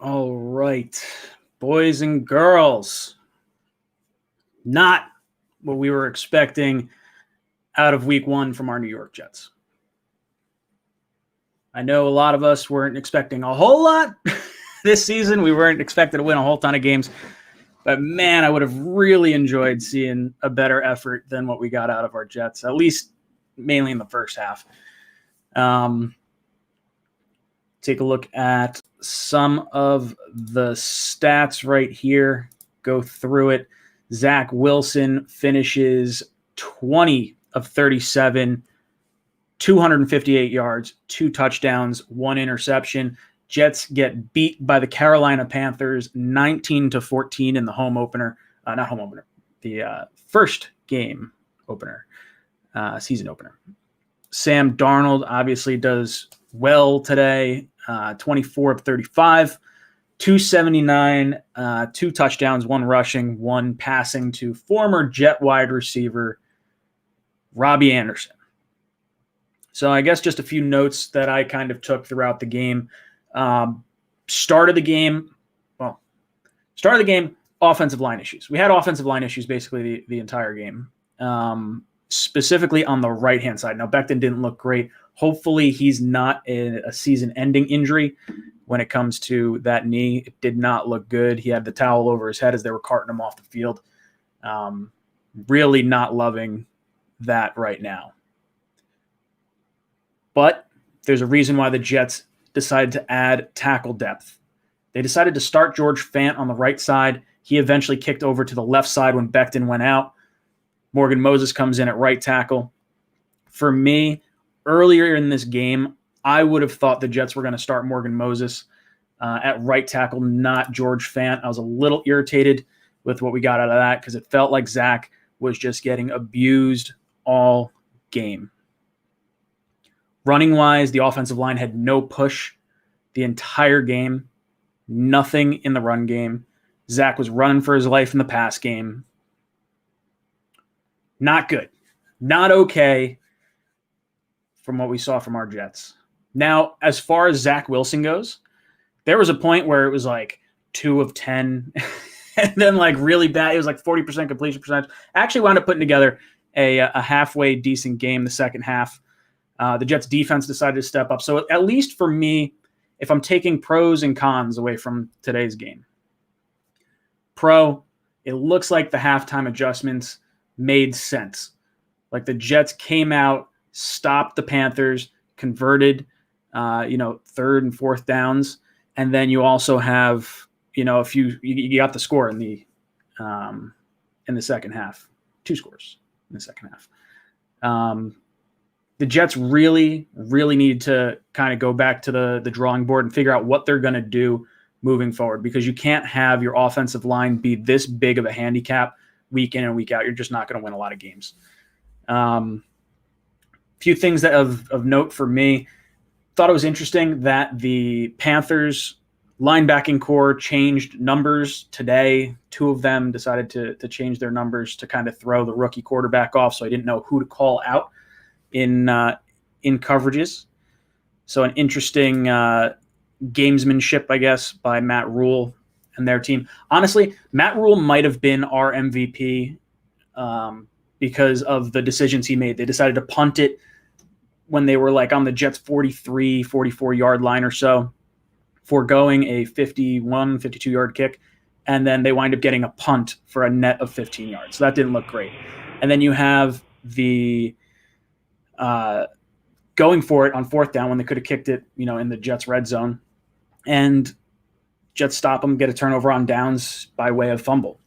All right, boys and girls, not what we were expecting out of week one from our New York Jets. I know a lot of us weren't expecting a whole lot this season. We weren't expected to win a whole ton of games. But, man, I would have really enjoyed seeing a better effort than what we got out of our Jets, at least mainly in the first half. Take a look at some of the stats right here. Go through it. Zach Wilson finishes 20 of 37, 258 yards, 2 touchdowns, 1 interception. Jets get beat by the Carolina Panthers 19-14 in the home opener. Not home opener. The first game opener. Season opener. Sam Darnold obviously does well today. 24 of 35, 279, 2 touchdowns, 1 rushing, 1 passing to former Jet wide receiver Robbie Anderson. So I guess just a few notes that I kind of took throughout the game. Start of the game, offensive line issues. We had offensive line issues basically the entire game, specifically on the right-hand side. Now, Becton didn't look great. Hopefully he's not a season-ending injury when it comes to that knee. It did not look good. He had the towel over his head as they were carting him off the field. Really not loving that right now. But there's a reason why the Jets decided to add tackle depth. They decided to start George Fant on the right side. He eventually kicked over to the left side when Becton went out. Morgan Moses comes in at right tackle. For me, earlier in this game, I would have thought the Jets were going to start Morgan Moses at right tackle, not George Fant. I was a little irritated with what we got out of that because it felt like Zach was just getting abused all game. Running-wise, the offensive line had no push the entire game. Nothing in the run game. Zach was running for his life in the pass game. Not good. Not okay from what we saw from our Jets. Now, as far as Zach Wilson goes, there was a point where it was like 2 of 10 and then like really bad. It was like 40% completion percentage. I actually wound up putting together a halfway decent game the second half. The Jets defense decided to step up. So at least for me, if I'm taking pros and cons away from today's game, it looks like the halftime adjustments made sense. Like the Jets came out, stopped the Panthers, converted, third and fourth downs, and then you also have, you got the score in the second half, 2 scores in the second half. The Jets really, really need to kind of go back to the drawing board and figure out what they're going to do moving forward, because you can't have your offensive line be this big of a handicap week in and week out. You're just not going to win a lot of games. Few things that of note for me. Thought it was interesting that the Panthers linebacking core changed numbers today. 2 of them decided to change their numbers to kind of throw the rookie quarterback off, so I didn't know who to call out in coverages. So an interesting gamesmanship, I guess, by Matt Rule and their team. Honestly, Matt Rule might have been our MVP because of the decisions he made. They decided to punt it when they were like on the Jets 43, 44-yard line or so, foregoing a 51, 52-yard kick, and then they wind up getting a punt for a net of 15 yards. So that didn't look great. And then you have the going for it on fourth down when they could have kicked it, in the Jets red zone, and Jets stop them, get a turnover on downs by way of fumble.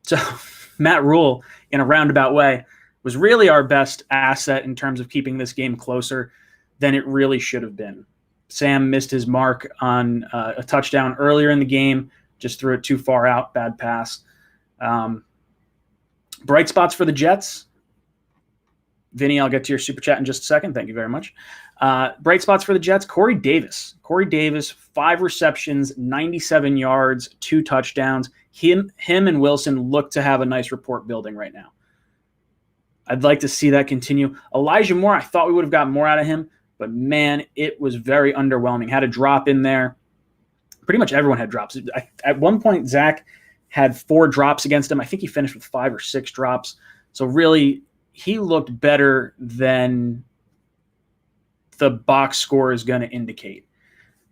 So Matt Rule, in a roundabout way, was really our best asset in terms of keeping this game closer than it really should have been. Sam missed his mark on a touchdown earlier in the game, just threw it too far out, bad pass. Bright spots for the Jets. Vinny, I'll get to your super chat in just a second. Thank you very much. Bright spots for the Jets. Corey Davis, 5 receptions, 97 yards, 2 touchdowns. Him and Wilson look to have a nice rapport building right now. I'd like to see that continue. Elijah Moore, I thought we would have gotten more out of him, but man, it was very underwhelming. Had a drop in there. pretty much everyone had drops. At one point, Zach had 4 drops against him. I think he finished with 5 or 6 drops. So really, he looked better than the box score is going to indicate.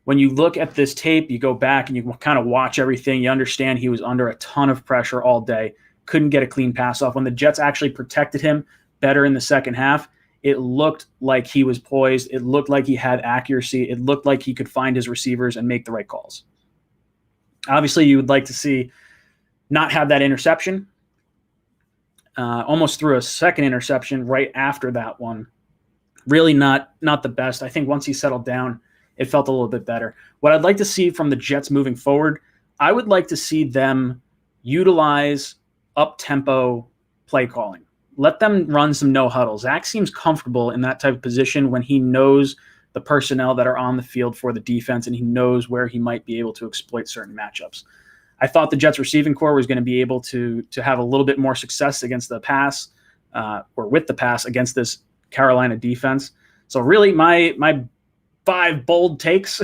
When you look at this tape, you go back and you kind of watch everything. You understand he was under a ton of pressure all day, couldn't get a clean pass off. When the Jets actually protected him better in the second half, it looked like he was poised. It looked like he had accuracy. It looked like he could find his receivers and make the right calls. Obviously, you would like to see not have that interception. Almost threw a second interception right after that one. Really not the best. I think once he settled down, it felt a little bit better. What I'd like to see from the Jets moving forward, I would like to see them utilize up-tempo play calling. Let them run some no-huddle. Zach seems comfortable in that type of position when he knows the personnel that are on the field for the defense and he knows where he might be able to exploit certain matchups. I thought the Jets receiving core was going to be able to have a little bit more success against the pass or with the pass against this Carolina defense. So really my 5 bold takes,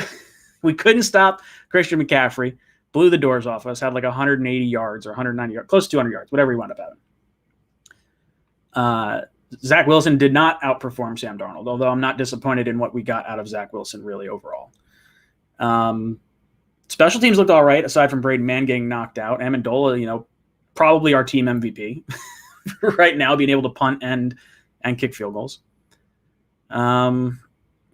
we couldn't stop Christian McCaffrey, blew the doors off us, had like 180 yards or 190 yards, close to 200 yards, whatever you want about it. Zach Wilson did not outperform Sam Darnold, although I'm not disappointed in what we got out of Zach Wilson really overall. Special teams looked all right, aside from Braden Mann getting knocked out. Amendola, probably our team MVP right now, being able to punt and kick field goals.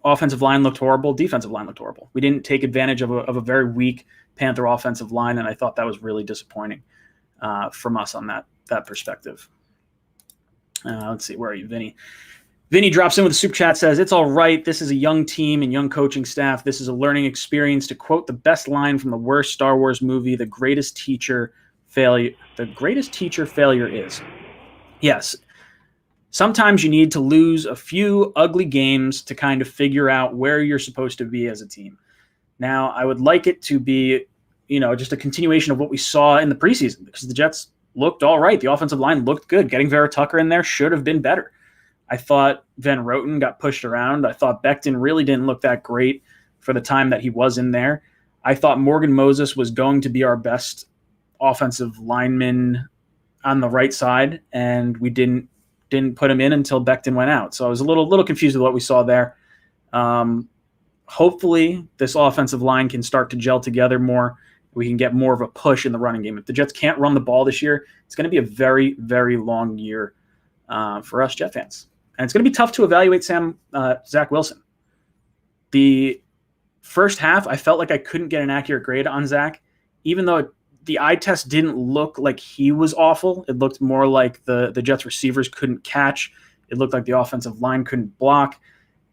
Offensive line looked horrible. Defensive line looked horrible. We didn't take advantage of a very weak Panther offensive line, and I thought that was really disappointing from us on that perspective. Let's see, where are you, Vinny? Vinny drops in with a super chat, says, "It's all right. This is a young team and young coaching staff. This is a learning experience." To quote the best line from the worst Star Wars movie, the greatest teacher failure is. Yes. Sometimes you need to lose a few ugly games to kind of figure out where you're supposed to be as a team. Now, I would like it to be, just a continuation of what we saw in the preseason, because the Jets looked all right. The offensive line looked good. Getting Vera Tucker in there should have been better. I thought Van Roten got pushed around. I thought Becton really didn't look that great for the time that he was in there. I thought Morgan Moses was going to be our best offensive lineman on the right side, and we didn't put him in until Becton went out. So I was a little confused with what we saw there. Hopefully this offensive line can start to gel together more. We can get more of a push in the running game. If the Jets can't run the ball this year, it's going to be a very, very long year for us Jet fans. And it's going to be tough to evaluate Zach Wilson. The first half, I felt like I couldn't get an accurate grade on Zach, even though the eye test didn't look like he was awful. It looked more like the Jets receivers couldn't catch. It looked like the offensive line couldn't block.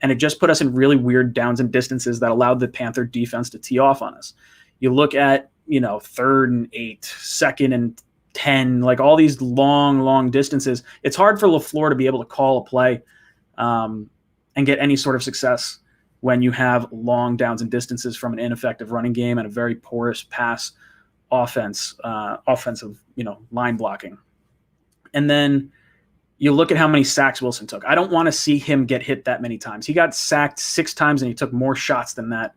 And it just put us in really weird downs and distances that allowed the Panther defense to tee off on us. You look at, 3rd and 8, 2nd and 10, like all these long distances. It's hard for LaFleur to be able to call a play and get any sort of success when you have long downs and distances from an ineffective running game and a very porous pass offensive, line blocking. And then you look at how many sacks Wilson took. I don't want to see him get hit that many times. He got sacked 6 times and he took more shots than that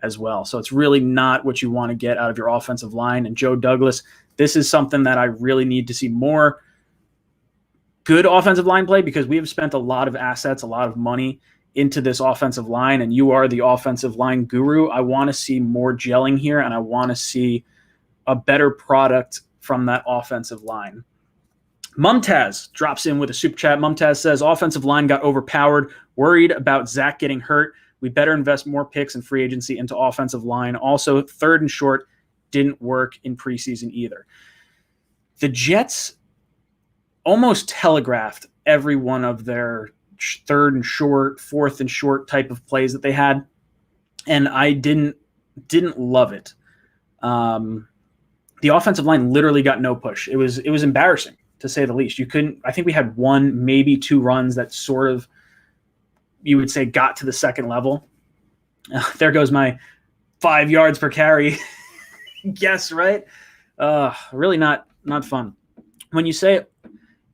as well. So it's really not what you want to get out of your offensive line. And Joe Douglas, this is something that I really need to see more good offensive line play, because we have spent a lot of assets, a lot of money into this offensive line, and you are the offensive line guru. I want to see more gelling here, and I want to see a better product from that offensive line. Mumtaz drops in with a super chat. Mumtaz says, offensive line got overpowered, worried about Zach getting hurt. We better invest more picks and free agency into offensive line. Also, 3rd and short didn't work in preseason either. The Jets almost telegraphed every one of their 3rd and short, 4th and short type of plays that they had, and I didn't love it. The offensive line literally got no push. It was embarrassing, to say the least. I think we had 1, maybe 2 runs that sort of, you would say, got to the second level. There goes my 5 yards per carry. Guess, right? Really not fun. When you say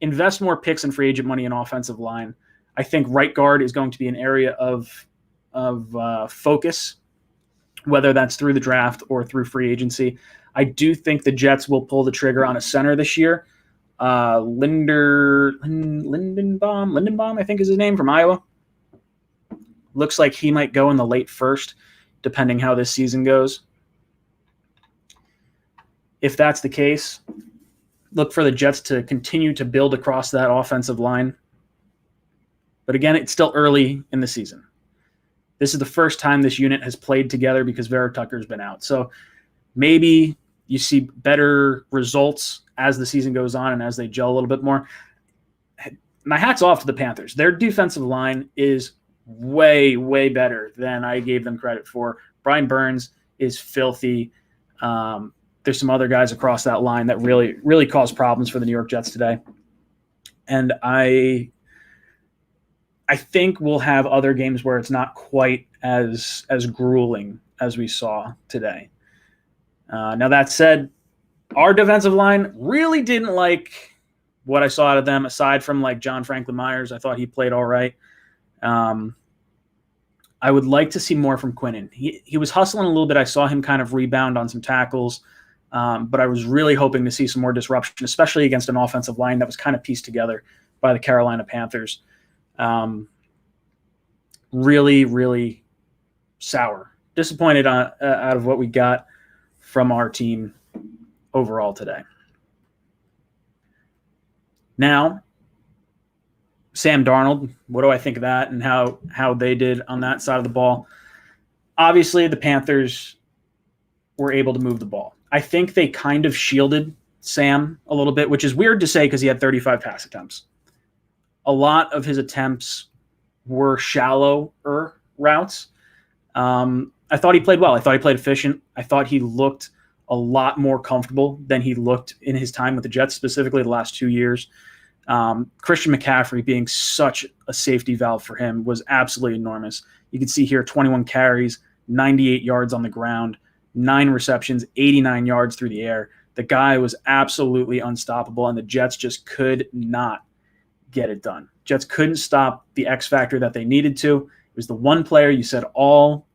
invest more picks and free agent money in offensive line, I think right guard is going to be an area of focus whether that's through the draft or through free agency. I do think the Jets will pull the trigger on a center this year. Lindenbaum, I think is his name, from Iowa. Looks like he might go in the late first, depending how this season goes. If that's the case, look for the Jets to continue to build across that offensive line. But again, it's still early in the season. This is the first time this unit has played together because Vera Tucker's been out. So maybe you see better results as the season goes on and as they gel a little bit more. My hat's off to the Panthers. Their defensive line is way, way better than I gave them credit for. Brian Burns is filthy. There's some other guys across that line that really, really caused problems for the New York Jets today. And I think we'll have other games where it's not quite as grueling as we saw today. Now, that said, our defensive line really didn't like what I saw out of them, aside from like John Franklin Myers. I thought he played all right. I would like to see more from Quinnen. He was hustling a little bit. I saw him kind of rebound on some tackles, but I was really hoping to see some more disruption, especially against an offensive line that was kind of pieced together by the Carolina Panthers. Really, really sour. Disappointed out of what we got from our team overall today. Now, Sam Darnold, what do I think of that and how they did on that side of the ball? Obviously, the Panthers were able to move the ball. I think they kind of shielded Sam a little bit, which is weird to say because he had 35 pass attempts. A lot of his attempts were shallower routes. I thought he played well. I thought he played efficient. I thought he looked a lot more comfortable than he looked in his time with the Jets, specifically the last 2 years. Christian McCaffrey being such a safety valve for him was absolutely enormous. You can see here 21 carries, 98 yards on the ground, 9 receptions, 89 yards through the air. The guy was absolutely unstoppable, and the Jets just could not get it done. Jets couldn't stop the X factor that they needed to. It was the one player you said all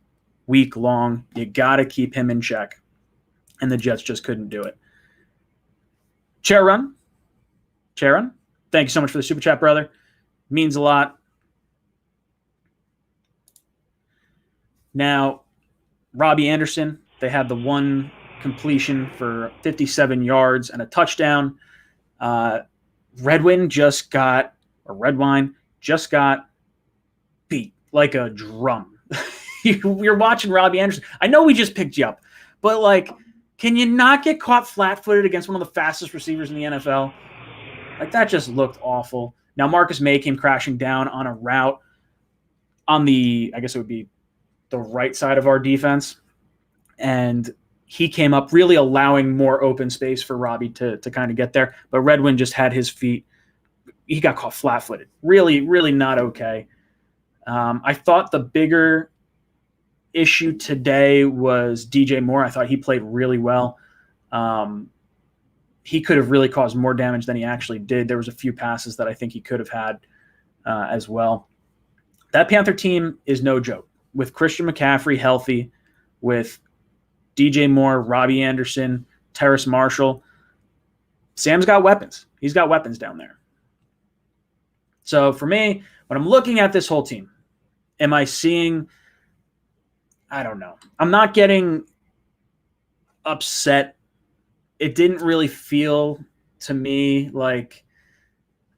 week long, you got to keep him in check. And the Jets just couldn't do it. Chair Run, thank you so much for the super chat, brother. Means a lot. Now, Robbie Anderson, they had the one completion for 57 yards and a touchdown. Redwine just got beat like a drum. You're watching Robbie Anderson. I know we just picked you up, but like, can you not get caught flat-footed against one of the fastest receivers in the NFL? Like, that just looked awful. Now, Marcus May came crashing down on a route on I guess it would be the right side of our defense. And he came up really allowing more open space for Robbie to kind of get there. But Redwin just had his feet. He got caught flat-footed. Really, really not okay. I thought the bigger issue today was DJ Moore. I thought he played really well. He could have really caused more damage than he actually did. There was a few passes that I think he could have had as well. That Panther team is no joke. With Christian McCaffrey healthy, with DJ Moore, Robbie Anderson, Terrace Marshall, Sam's got weapons. He's got weapons down there. So for me, when I'm looking at this whole team, am I seeing – I don't know. I'm not getting upset. It didn't really feel to me like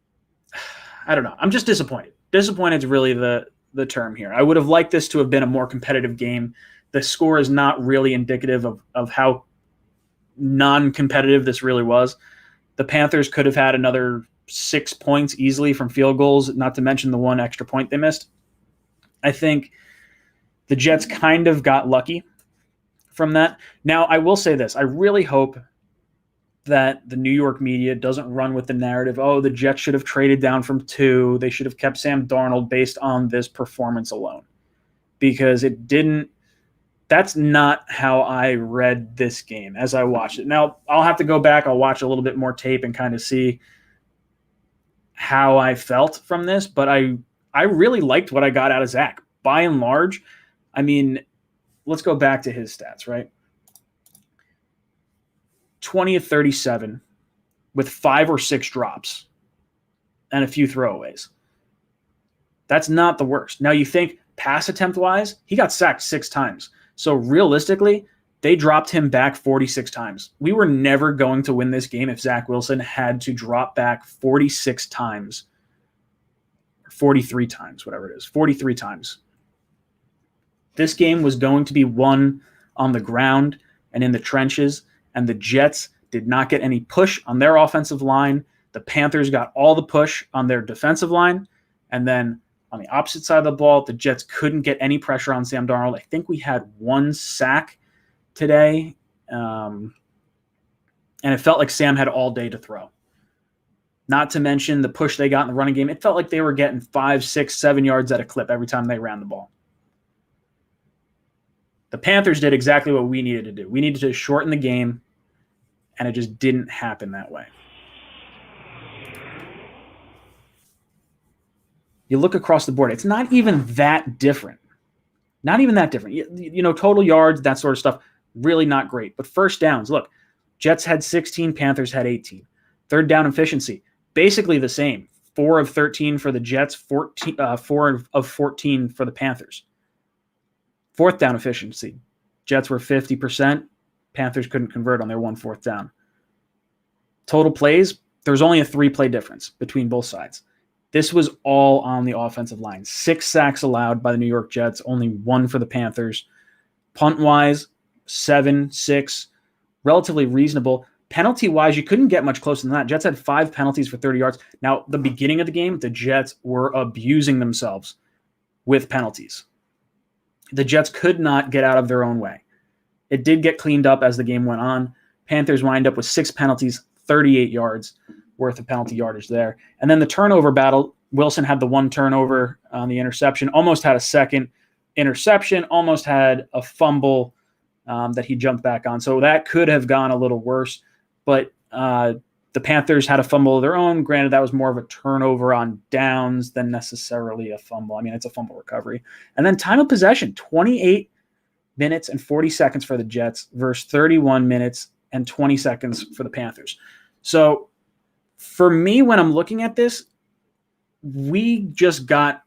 – I don't know. I'm just disappointed. Disappointed is really the term here. I would have liked this to have been a more competitive game. The score is not really indicative of how non-competitive this really was. The Panthers could have had another 6 points easily from field goals, not to mention the one extra point they missed. I think the Jets kind of got lucky from that. Now, I will say this. I really hope that the New York media doesn't run with the narrative, oh, the Jets should have traded down from 2. They should have kept Sam Darnold based on this performance alone. Because it didn't – that's not how I read this game as I watched it. Now, I'll have to go back. I'll watch a little bit more tape and kind of see how I felt from this. But I really liked what I got out of Zach. By and large, I mean, let's go back to his stats, right? 20 of 37 with 5 or 6 drops and a few throwaways. That's not the worst. Now you think pass attempt wise, he got sacked 6 times. So realistically, they dropped him back 46 times. We were never going to win this game if Zach Wilson had to drop back 46 times, 43 times, whatever it is, 43 times. This game was going to be won on the ground and in the trenches, and the Jets did not get any push on their offensive line. The Panthers got all the push on their defensive line, and then on the opposite side of the ball, the Jets couldn't get any pressure on Sam Darnold. I think we had 1 sack today, and it felt like Sam had all day to throw. Not to mention the push they got in the running game. It felt like they were getting 5, 6, 7 yards at a clip every time they ran the ball. The Panthers did exactly what we needed to do. We needed to shorten the game, and it just didn't happen that way. You look across the board, it's not even that different. Not even that different. You know, total yards, that sort of stuff, really not great. But first downs, look, Jets had 16, Panthers had 18. Third down efficiency, basically the same. 4 of 13 for the Jets, 4 of 14 for the Panthers. Fourth down efficiency, Jets were 50%. Panthers couldn't convert on their 1 4th down. Total plays, there's only a 3-play difference between both sides. This was all on the offensive line. 6 sacks allowed by the New York Jets, only 1 for the Panthers. Punt-wise, 7, 6, relatively reasonable. Penalty-wise, you couldn't get much closer than that. Jets had 5 penalties for 30 yards. Now, the beginning of the game, the Jets were abusing themselves with penalties. The Jets could not get out of their own way. It did get cleaned up as the game went on. Panthers wind up with 6 penalties, 38 yards worth of penalty yardage there. And then the turnover battle, Wilson had the 1 turnover on the interception, almost had a second interception, almost had a fumble that he jumped back on. So that could have gone a little worse. But the Panthers had a fumble of their own. Granted, that was more of a turnover on downs than necessarily a fumble. I mean, it's a fumble recovery. And then time of possession, 28 minutes and 40 seconds for the Jets versus 31 minutes and 20 seconds for the Panthers. So for me, when I'm looking at this, we just got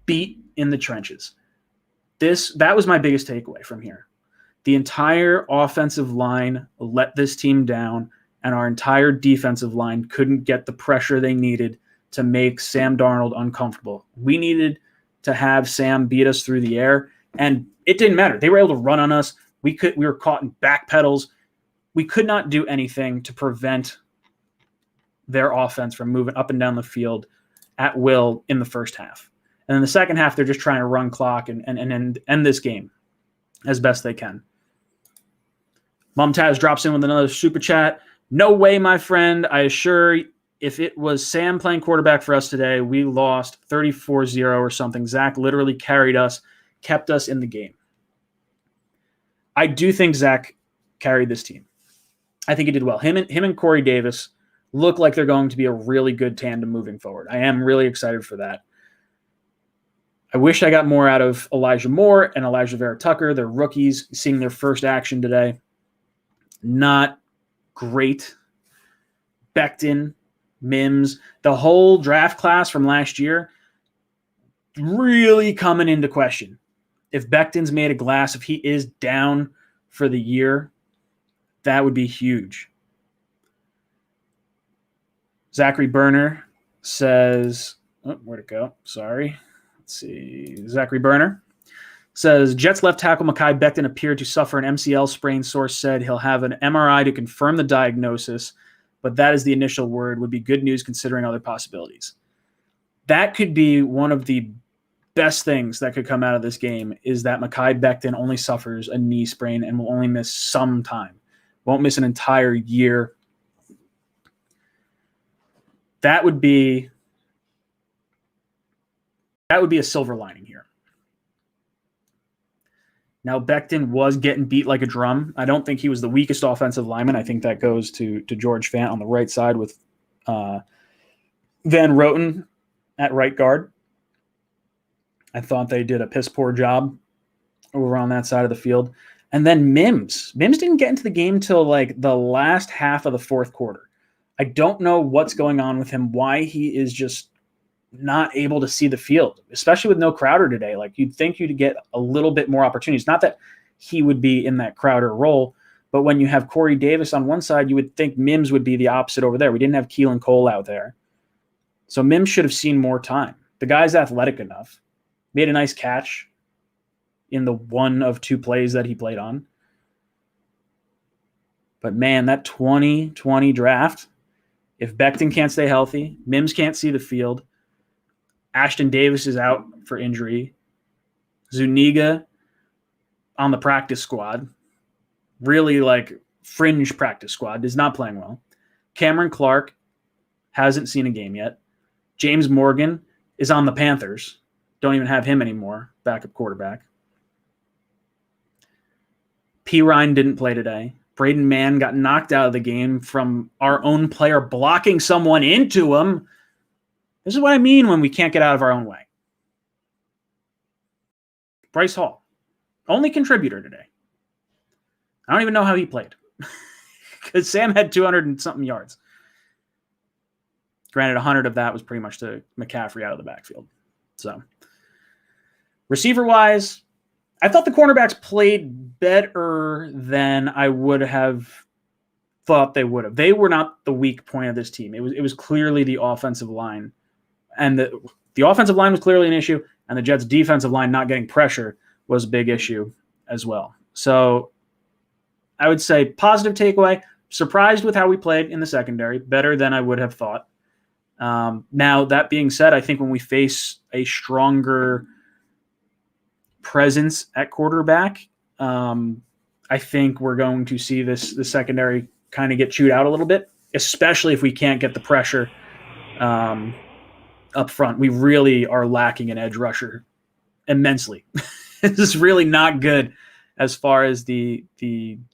beat in the trenches. That was my biggest takeaway from here. The entire offensive line let this team down, and our entire defensive line couldn't get the pressure they needed to make Sam Darnold uncomfortable. We needed to have Sam beat us through the air, and it didn't matter. They were able to run on us. We were caught in back pedals. We could not do anything to prevent their offense from moving up and down the field at will in the first half. And in the second half, they're just trying to run clock and end this game as best they can. Mumtaz drops in with another super chat. No way, my friend. I assure you, if it was Sam playing quarterback for us today, we lost 34-0 or something. Zach literally carried us, kept us in the game. I do think Zach carried this team. I think he did well. Him and Corey Davis look like they're going to be a really good tandem moving forward. I am really excited for that. I wish I got more out of Elijah Moore and Elijah Vera Tucker. They're rookies, seeing their first action today. Not great. Becton, Mims, the whole draft class from last year really coming into question. If Becton's made of glass, if he is down for the year, that would be huge. Zachary Berner says, where'd it go? Sorry. Let's see. Zachary Berner says, Jets left tackle Mekhi Becton appeared to suffer an MCL sprain. Source said he'll have an MRI to confirm the diagnosis, but that is the initial word. Would be good news considering other possibilities. That could be one of the best things that could come out of this game, is that Mekhi Becton only suffers a knee sprain and will only miss some time. Won't miss an entire year. That would be a silver lining here. Now, Becton was getting beat like a drum. I don't think he was the weakest offensive lineman. I think that goes to George Fant on the right side with Van Roten at right guard. I thought they did a piss-poor job over on that side of the field. And then Mims. Mims didn't get into the game till like the last half of the fourth quarter. I don't know what's going on with him, why he is just not able to see the field, especially with no Crowder today. Like you'd think you'd get a little bit more opportunities. Not that he would be in that Crowder role, but when you have Corey Davis on one side, you would think Mims would be the opposite over there. We didn't have Keelan Cole out there. So Mims should have seen more time. The guy's athletic enough. Made a nice catch in the one of two plays that he played on. But man, that 2020 draft, if Becton can't stay healthy, Mims can't see the field, Ashton Davis is out for injury, Zuniga on the practice squad, really like fringe practice squad, is not playing well. Cameron Clark hasn't seen a game yet. James Morgan is on the Panthers. Don't even have him anymore, backup quarterback. P. Ryan didn't play today. Braden Mann got knocked out of the game from our own player blocking someone into him. This is what I mean when we can't get out of our own way. Bryce Hall, only contributor today. I don't even know how he played because Sam had 200 and something yards. Granted, 100 of that was pretty much to McCaffrey out of the backfield. So, receiver-wise, I thought the cornerbacks played better than I would have thought they would have. They were not the weak point of this team. It was clearly the offensive line. And the offensive line was clearly an issue, and the Jets' defensive line not getting pressure was a big issue as well. So I would say positive takeaway, surprised with how we played in the secondary, better than I would have thought. Now, that being said, I think when we face a stronger presence at quarterback, I think we're going to see the secondary kind of get chewed out a little bit, especially if we can't get the pressure up front. We really are lacking an edge rusher immensely. This is really not good as far as the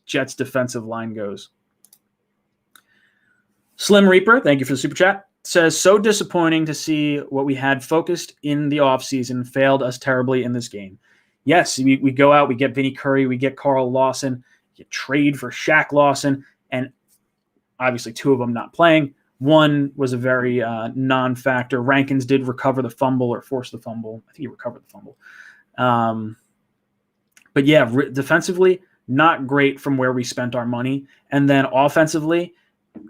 Jets defensive line goes. Slim Reaper, thank you for the super chat. Says, so disappointing to see what we had focused in the offseason failed us terribly in this game. Yes, we go out, we get Vinny Curry, we get Carl Lawson, get trade for Shaq Lawson, and obviously two of them not playing. One was a very non-factor. Rankins did recover the fumble or force the fumble. I think he recovered the fumble. But yeah, defensively, not great from where we spent our money. And then offensively,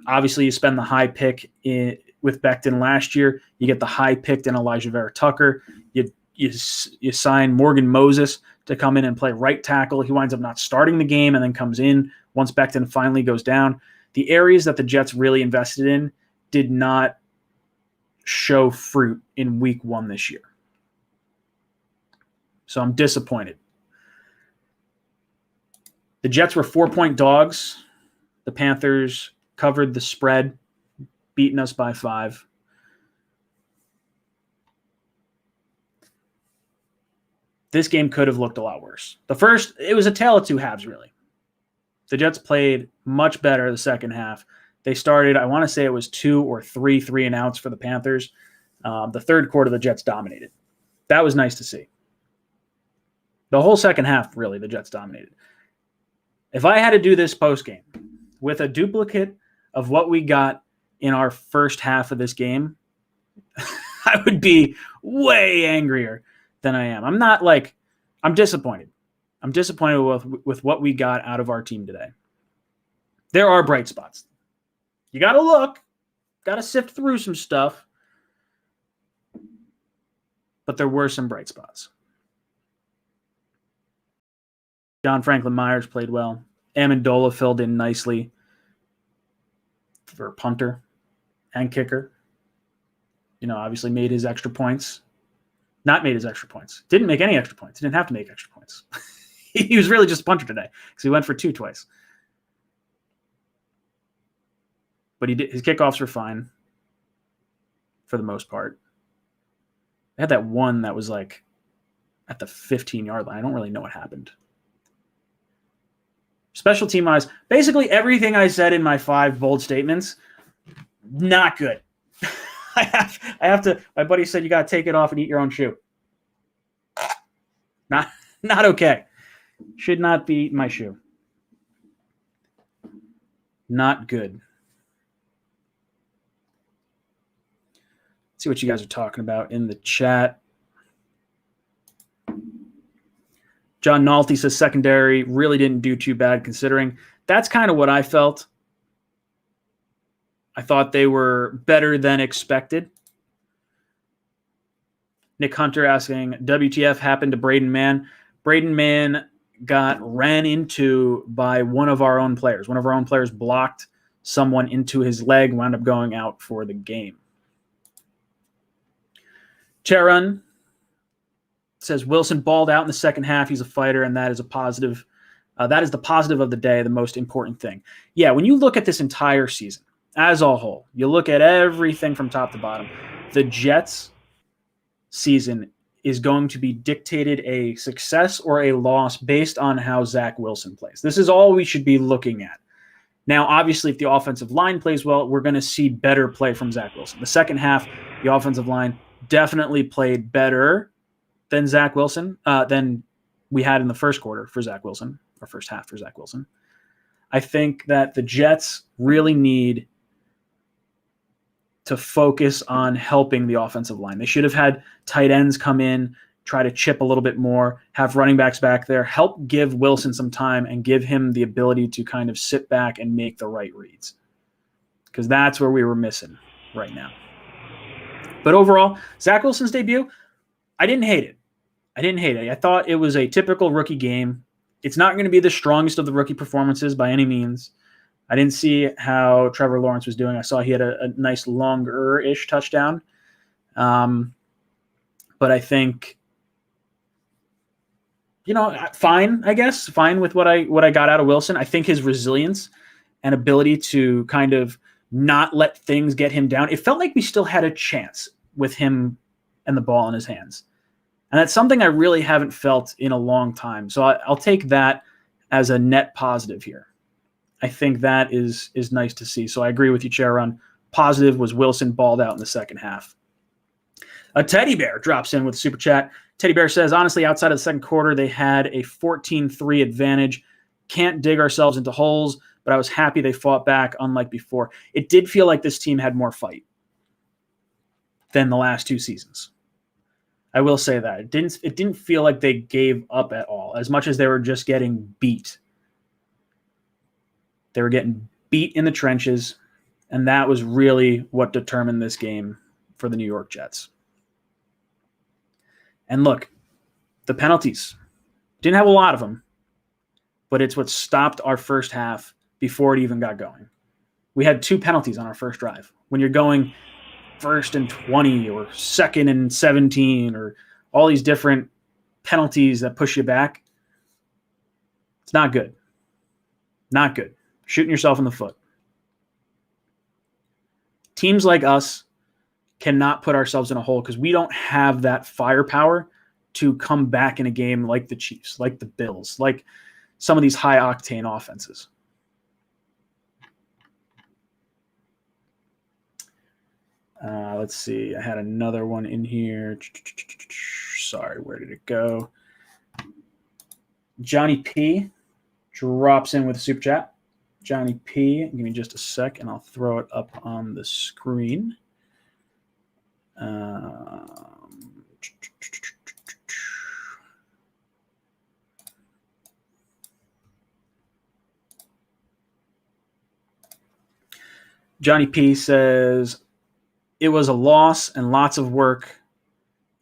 obviously you spend the high pick with Becton last year. You get the high pick in Elijah Vera Tucker. You sign Morgan Moses to come in and play right tackle. He winds up not starting the game and then comes in once Becton finally goes down. The areas that the Jets really invested in did not show fruit in week one this year. So I'm disappointed. The Jets were 4-point dogs. The Panthers covered the spread, beating us by 5. This game could have looked a lot worse. It was a tale of two halves, really. The Jets played much better the second half. They started, I want to say it was 2 or 3 3-and-outs for the Panthers. The third quarter, the Jets dominated. That was nice to see. The whole second half, really, the Jets dominated. If I had to do this postgame with a duplicate of what we got in our first half of this game, I would be way angrier than I am. I'm disappointed. I'm disappointed with what we got out of our team today. There are bright spots. You got to look, got to sift through some stuff, but there were some bright spots. John Franklin Myers played well. Amendola filled in nicely for punter and kicker. Obviously made his extra points. Not made his extra points. Didn't make any extra points. Didn't have to make extra points. He was really just a punter today because he went for 2 twice. But his kickoffs were fine for the most part. I had that one that was like at the 15-yard line. I don't really know what happened. Special team-wise, basically everything I said in my 5 bold statements, not good. I have to. My buddy said you got to take it off and eat your own shoe. Not okay. Should not be my shoe. Not good. Let's see what you guys are talking about in the chat. John Nolte says secondary really didn't do too bad considering. That's kind of what I felt. I thought they were better than expected. Nick Hunter asking, WTF happened to Braden Mann? Braden Mann got ran into by one of our own players. One of our own players blocked someone into his leg, wound up going out for the game. Charon says Wilson balled out in the second half. He's a fighter, and that is a positive. That is the positive of the day, the most important thing. Yeah, when you look at this entire season as a whole, you look at everything from top to bottom, the Jets' season is going to be dictated a success or a loss based on how Zach Wilson plays. This is all we should be looking at. Now, obviously, if the offensive line plays well, we're going to see better play from Zach Wilson. The second half, the offensive line definitely played better than Zach Wilson, than we had in the first quarter for Zach Wilson, or first half for Zach Wilson. I think that the Jets really need to focus on helping the offensive line. They should have had tight ends come in, try to chip a little bit more, have running backs back there, help give Wilson some time and give him the ability to kind of sit back and make the right reads. Because that's where we were missing right now. But overall, Zach Wilson's debut, I didn't hate it. I thought it was a typical rookie game. It's not going to be the strongest of the rookie performances by any means. I didn't see how Trevor Lawrence was doing. I saw he had a nice longer-ish touchdown. But I think, fine, I guess. Fine with what I got out of Wilson. I think his resilience and ability to kind of not let things get him down. It felt like we still had a chance with him and the ball in his hands. And that's something I really haven't felt in a long time. So I'll take that as a net positive here. I think that is nice to see. So I agree with you, Charon. Positive was Wilson balled out in the second half. A Teddy Bear drops in with a super chat. Teddy Bear says, honestly, outside of the second quarter, they had a 14-3 advantage. Can't dig ourselves into holes, but I was happy they fought back, unlike before. It did feel like this team had more fight than the last two seasons. I will say that. It didn't feel like they gave up at all, as much as they were just getting beat. They were getting beat in the trenches, and that was really what determined this game for the New York Jets. And look, the penalties. Didn't have a lot of them, but it's what stopped our first half before it even got going. We had 2 penalties on our first drive. When you're going 1st and 20 or 2nd and 17 or all these different penalties that push you back, it's not good. Not good. Shooting yourself in the foot. Teams like us cannot put ourselves in a hole because we don't have that firepower to come back in a game like the Chiefs, like the Bills, like some of these high-octane offenses. Let's see. I had another one in here. Sorry, where did it go? Johnny P drops in with a super chat. Johnny P, give me just a sec, and I'll throw it up on the screen. Johnny P says, it was a loss and lots of work.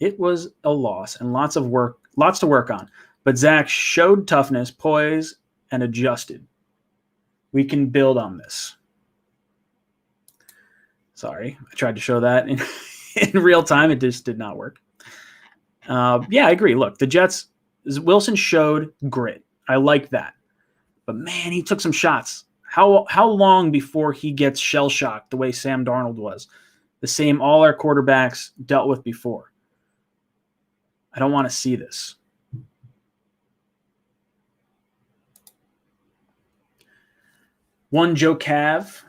It was a loss and lots of work, lots to work on. But Zach showed toughness, poise, and adjusted. We can build on this. Sorry, I tried to show that in real time. It just did not work. Yeah, I agree. Look, the Jets, Wilson showed grit. I like that. But, man, he took some shots. How long before he gets shell-shocked the way Sam Darnold was? The same all our quarterbacks dealt with before. I don't want to see this. One Joe Cav,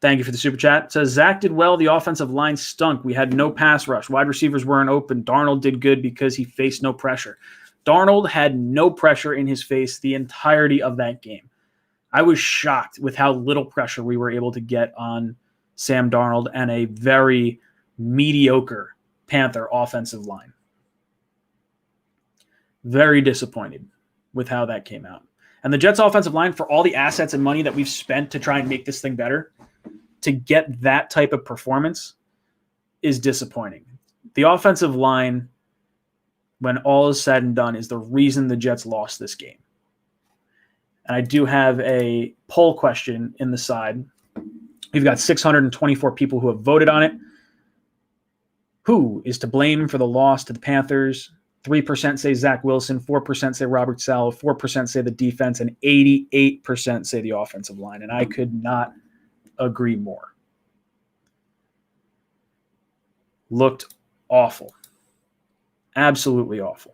thank you for the super chat, says, Zach did well. The offensive line stunk. We had no pass rush. Wide receivers weren't open. Darnold did good because he faced no pressure. Darnold had no pressure in his face the entirety of that game. I was shocked with how little pressure we were able to get on Sam Darnold and a very mediocre Panther offensive line. Very disappointed with how that came out. And the Jets offensive line, for all the assets and money that we've spent to try and make this thing better, to get that type of performance is disappointing. The offensive line, when all is said and done, is the reason the Jets lost this game. And I do have a poll question in the side. We've got 624 people who have voted on it. Who is to blame for the loss to the Panthers? 3% say Zach Wilson, 4% say Robert Saleh, 4% say the defense, and 88% say the offensive line. And I could not agree more. Looked awful. Absolutely awful.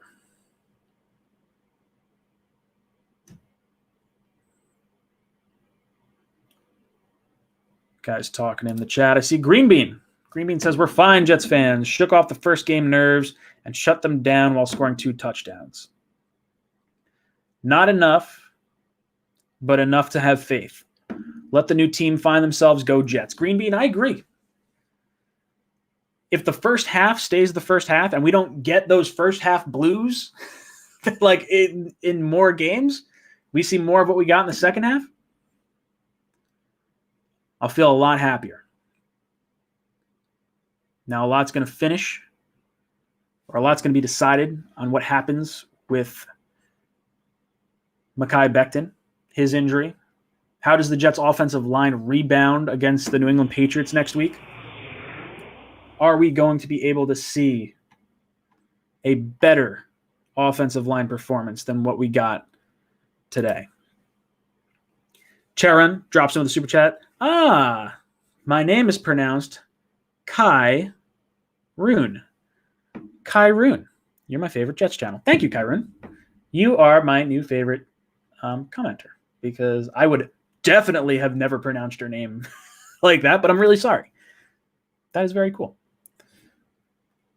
Guys talking in the chat. I see Green Bean. Green Bean says, we're fine, Jets fans. Shook off the first game nerves and shut them down while scoring 2 touchdowns. Not enough, but enough to have faith. Let the new team find themselves. Go Jets. Green Bean, I agree. If the first half stays the first half and we don't get those first half blues like in more games, we see more of what we got in the second half, I'll feel a lot happier. Now, a lot's going to finish, or a lot's going to be decided on what happens with Mekhi Becton, his injury. How does the Jets' offensive line rebound against the New England Patriots next week? Are we going to be able to see a better offensive line performance than what we got today? Charon drops into the super chat. My name is pronounced Kai Rune. Kai Rune. You're my favorite Jets channel. Thank you, Kai Rune. You are my new favorite commenter, because I would definitely have never pronounced your name like that, but I'm really sorry. That is very cool.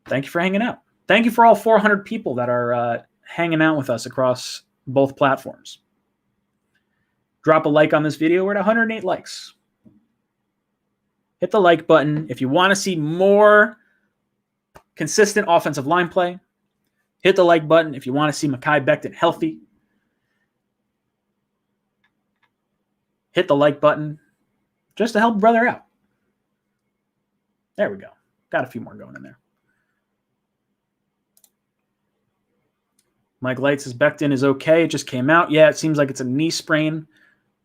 Thank you for hanging out. Thank you for all 400 people that are hanging out with us across both platforms. Drop a like on this video. We're at 108 likes. Hit the like button if you want to see more consistent offensive line play. Hit the like button if you want to see Mekhi Becton healthy. Hit the like button just to help brother out. There we go. Got a few more going in there. Mike Light says Becton is okay. It just came out. Yeah, it seems like it's a knee sprain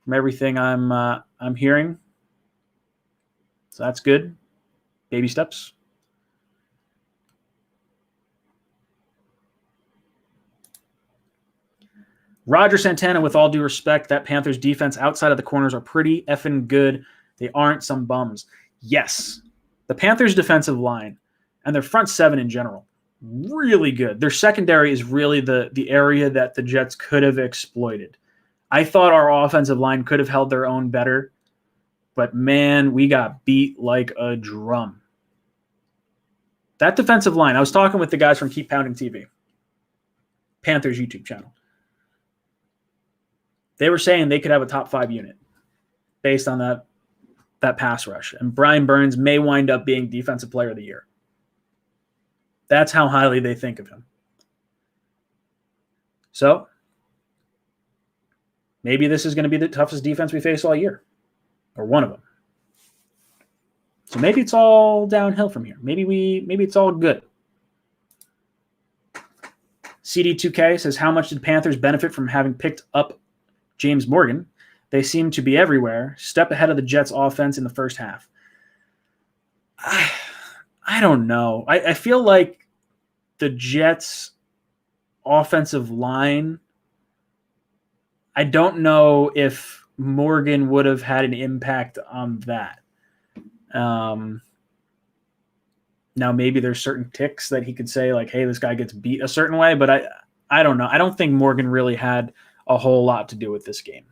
from everything I'm hearing. So that's good. Baby steps. Roger Santana, with all due respect, that Panthers defense outside of the corners are pretty effing good. They aren't some bums. Yes, the Panthers defensive line and their front seven in general, really good. Their secondary is really the area that the Jets could have exploited. I thought our offensive line could have held their own better, but man, we got beat like a drum. That defensive line, I was talking with the guys from Keep Pounding TV, Panthers YouTube channel. They were saying they could have a top 5 unit based on that pass rush. And Brian Burns may wind up being Defensive Player of the Year. That's how highly they think of him. So maybe this is going to be the toughest defense we face all year, or one of them. So maybe it's all downhill from here. Maybe it's all good. CD2K says, how much did Panthers benefit from having picked up James Morgan? They seem to be everywhere. Step ahead of the Jets offense in the first half. I don't know. I feel like the Jets offensive line, I don't know if Morgan would have had an impact on that. Now maybe there's certain ticks that he could say, like, hey, this guy gets beat a certain way, but I don't know. I don't think Morgan really had a whole lot to do with this game.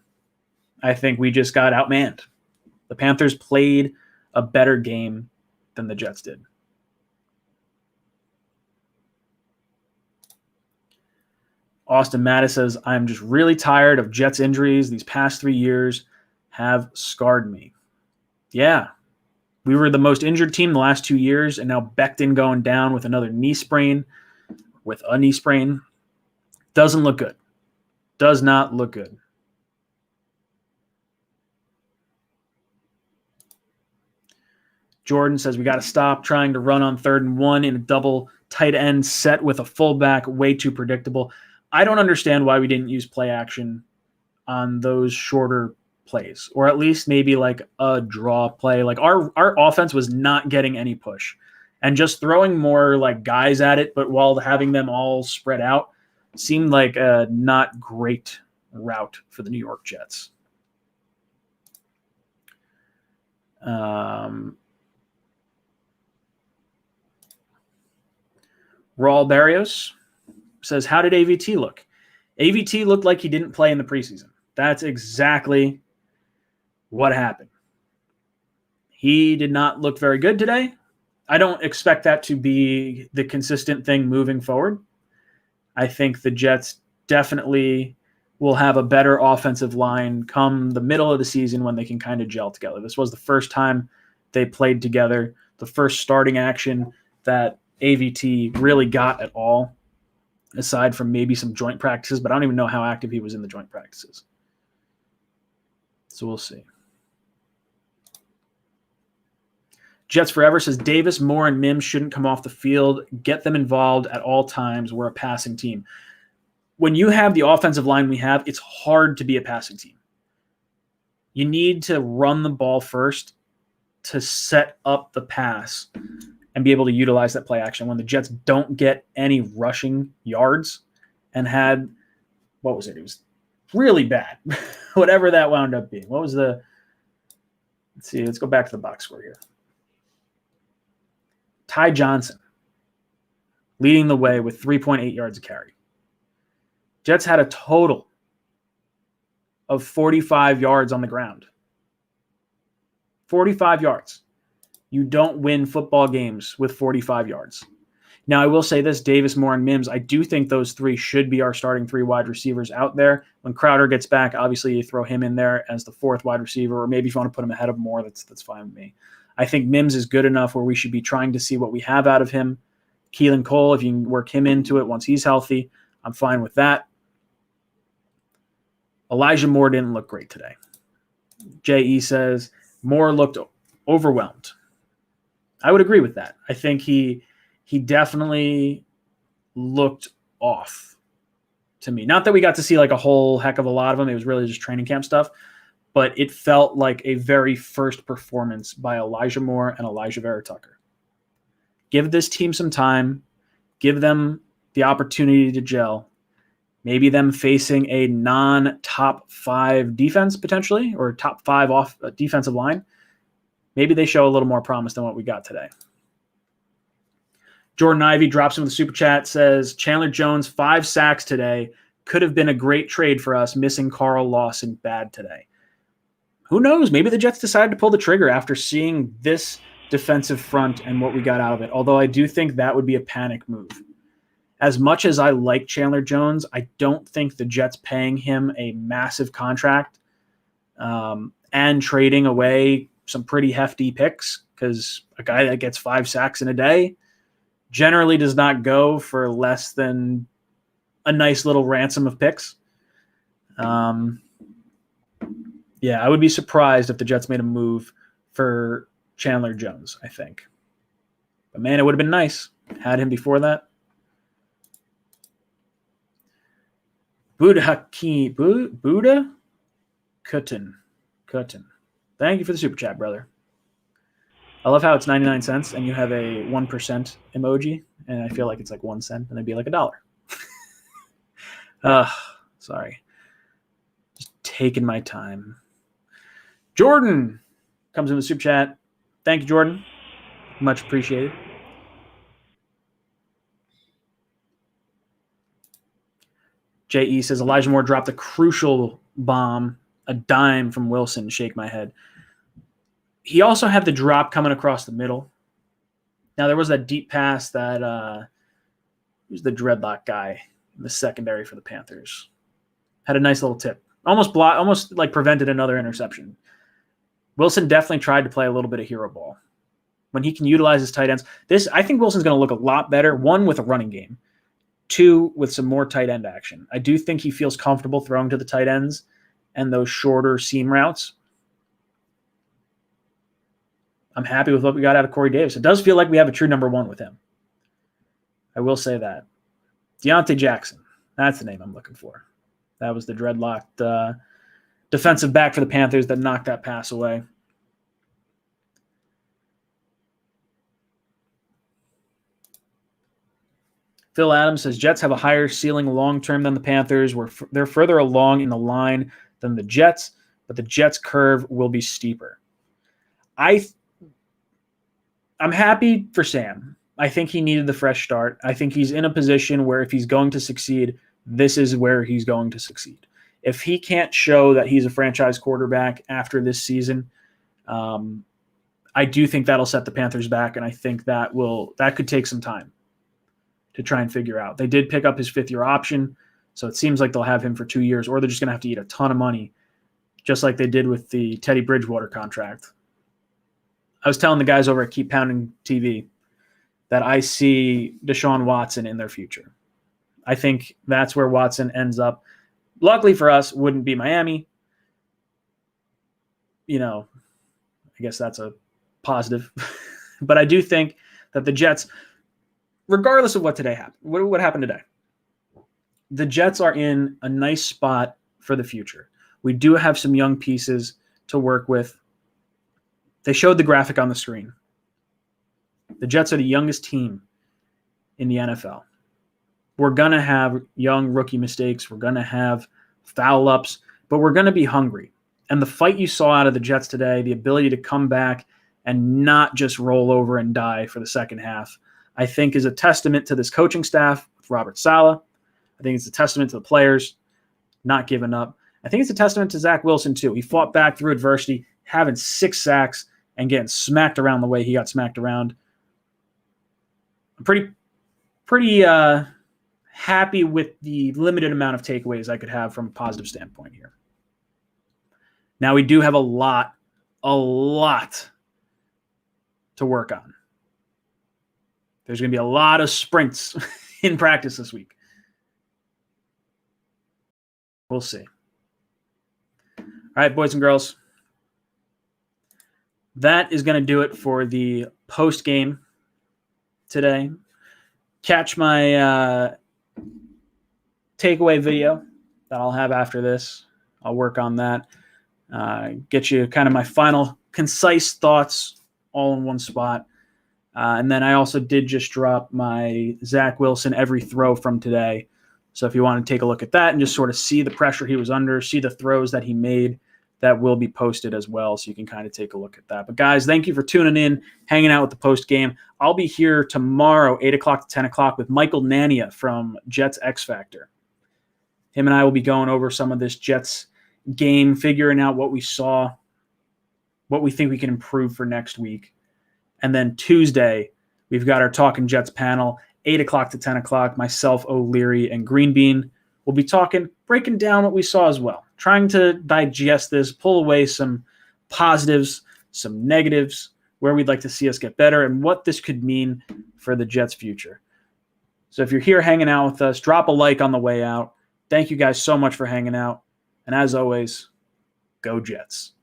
I think we just got outmanned. The Panthers played a better game than the Jets did. Austin Mattis says, I'm just really tired of Jets injuries. These past 3 years have scarred me. Yeah. We were the most injured team the last 2 years, and now Becton going down with another knee sprain, doesn't look good. Does not look good. Jordan says we got to stop trying to run on 3rd and 1 in a double tight end set with a fullback, way too predictable. I don't understand why we didn't use play action on those shorter plays, or at least maybe like a draw play. Like our offense was not getting any push, and just throwing more like guys at it, but while having them all spread out seemed like a not great route for the New York Jets. Raul Barrios says, how did AVT look? AVT looked like he didn't play in the preseason. That's exactly what happened. He did not look very good today. I don't expect that to be the consistent thing moving forward. I think the Jets definitely will have a better offensive line come the middle of the season when they can kind of gel together. This was the first time they played together, the first starting action that AVT really got at all, aside from maybe some joint practices, but I don't even know how active he was in the joint practices. So we'll see. Jets Forever says Davis, Moore, and Mims shouldn't come off the field. Get them involved at all times. We're a passing team. When you have the offensive line we have, it's hard to be a passing team. You need to run the ball first to set up the pass and be able to utilize that play action. When the Jets don't get any rushing yards and had, what was it? It was really bad. Whatever that wound up being. What was the, let's see, let's go back to the box score here. Ty Johnson leading the way with 3.8 yards a carry. Jets had a total of 45 yards on the ground. 45 yards. You don't win football games with 45 yards. Now, I will say this, Davis, Moore, and Mims, I do think those three should be our starting 3 wide receivers out there. When Crowder gets back, obviously you throw him in there as the 4th wide receiver, or maybe if you want to put him ahead of Moore, that's fine with me. I think Mims is good enough where we should be trying to see what we have out of him. Keelan Cole, if you can work him into it once he's healthy, I'm fine with that. Elijah Moore didn't look great today. J.E. says, Moore looked overwhelmed. I would agree with that. I think he definitely looked off to me. Not that we got to see like a whole heck of a lot of him. It was really just training camp stuff. But it felt like a very first performance by Elijah Moore and Elijah Vera Tucker. Give this team some time. Give them the opportunity to gel. Maybe them facing a non-top 5 defense potentially, or top 5 off defensive line. Maybe they show a little more promise than what we got today. Jordan Ivey drops him with the super chat, says, Chandler Jones, 5 sacks today. Could have been a great trade for us, missing Carl Lawson bad today. Who knows? Maybe the Jets decided to pull the trigger after seeing this defensive front and what we got out of it. Although I do think that would be a panic move. As much as I like Chandler Jones, I don't think the Jets paying him a massive contract and trading away some pretty hefty picks, because a guy that gets 5 sacks in a day generally does not go for less than a nice little ransom of picks. Yeah, I would be surprised if the Jets made a move for Chandler Jones, I think. But, man, it would have been nice. Had him before that. Buddha Kutten. Thank you for the super chat, brother. I love how it's 99 cents and you have a 1% emoji, and I feel like it's like 1 cent and it'd be like $1. Sorry. Just taking my time. Jordan comes in the super chat. Thank you, Jordan. Much appreciated. J.E. says Elijah Moore dropped a crucial bomb, a dime from Wilson. Shake my head. He also had the drop coming across the middle. Now, there was that deep pass that who's the dreadlock guy? in the secondary for the Panthers. Had a nice little tip. Almost like prevented another interception. Wilson definitely tried to play a little bit of hero ball. When he can utilize his tight ends, I think Wilson's going to look a lot better, one, with a running game, two, with some more tight end action. I do think he feels comfortable throwing to the tight ends and those shorter seam routes. I'm happy with what we got out of Corey Davis. It does feel like we have a true number one with him. I will say that. Deontay Jackson. That's the name I'm looking for. That was the dreadlocked defensive back for the Panthers that knocked that pass away. Phil Adams says Jets have a higher ceiling long-term than the Panthers. They're further along in the line than the Jets, but the Jets' curve will be steeper. I'm happy for Sam. I think he needed the fresh start. I think he's in a position where if he's going to succeed, this is where he's going to succeed. If he can't show that he's a franchise quarterback after this season, I do think that'll set the Panthers back, and I think that could take some time to try and figure out. They did pick up his fifth-year option, so it seems like they'll have him for 2 years, or they're just going to have to eat a ton of money, just like they did with the Teddy Bridgewater contract. I was telling the guys over at Keep Pounding TV that I see Deshaun Watson in their future. I think that's where Watson ends up. Luckily for us, wouldn't be Miami. I guess that's a positive. But I do think that the Jets, regardless of what happened today, the Jets are in a nice spot for the future. We do have some young pieces to work with. They showed the graphic on the screen. The Jets are the youngest team in the NFL. We're going to have young rookie mistakes. We're going to have foul ups, but we're going to be hungry. And the fight you saw out of the Jets today, the ability to come back and not just roll over and die for the second half, I think is a testament to this coaching staff with Robert Saleh. I think it's a testament to the players not giving up. I think it's a testament to Zach Wilson, too. He fought back through adversity, having 6 sacks and getting smacked around the way he got smacked around. I'm pretty happy with the limited amount of takeaways I could have from a positive standpoint here. Now, we do have a lot to work on. There's going to be a lot of sprints in practice this week. We'll see. All right, boys and girls. That is going to do it for the post game today. Catch my takeaway video that I'll have after this. I'll work on that. Get you kind of my final concise thoughts all in one spot. And then I also did just drop my Zach Wilson every throw from today. So if you want to take a look at that and just sort of see the pressure he was under, see the throws that he made, that will be posted as well. So you can kind of take a look at that. But guys, thank you for tuning in, hanging out with the post game. I'll be here tomorrow, 8 o'clock to 10 o'clock with Michael Nania from Jets X Factor. Him and I will be going over some of this Jets game, figuring out what we saw, what we think we can improve for next week. And then Tuesday, we've got our Talking Jets panel, 8 o'clock to 10 o'clock. Myself, O'Leary, and Greenbean will be breaking down what we saw as well, trying to digest this, pull away some positives, some negatives, where we'd like to see us get better, and what this could mean for the Jets' future. So if you're here hanging out with us, drop a like on the way out. Thank you guys so much for hanging out. And as always, go Jets.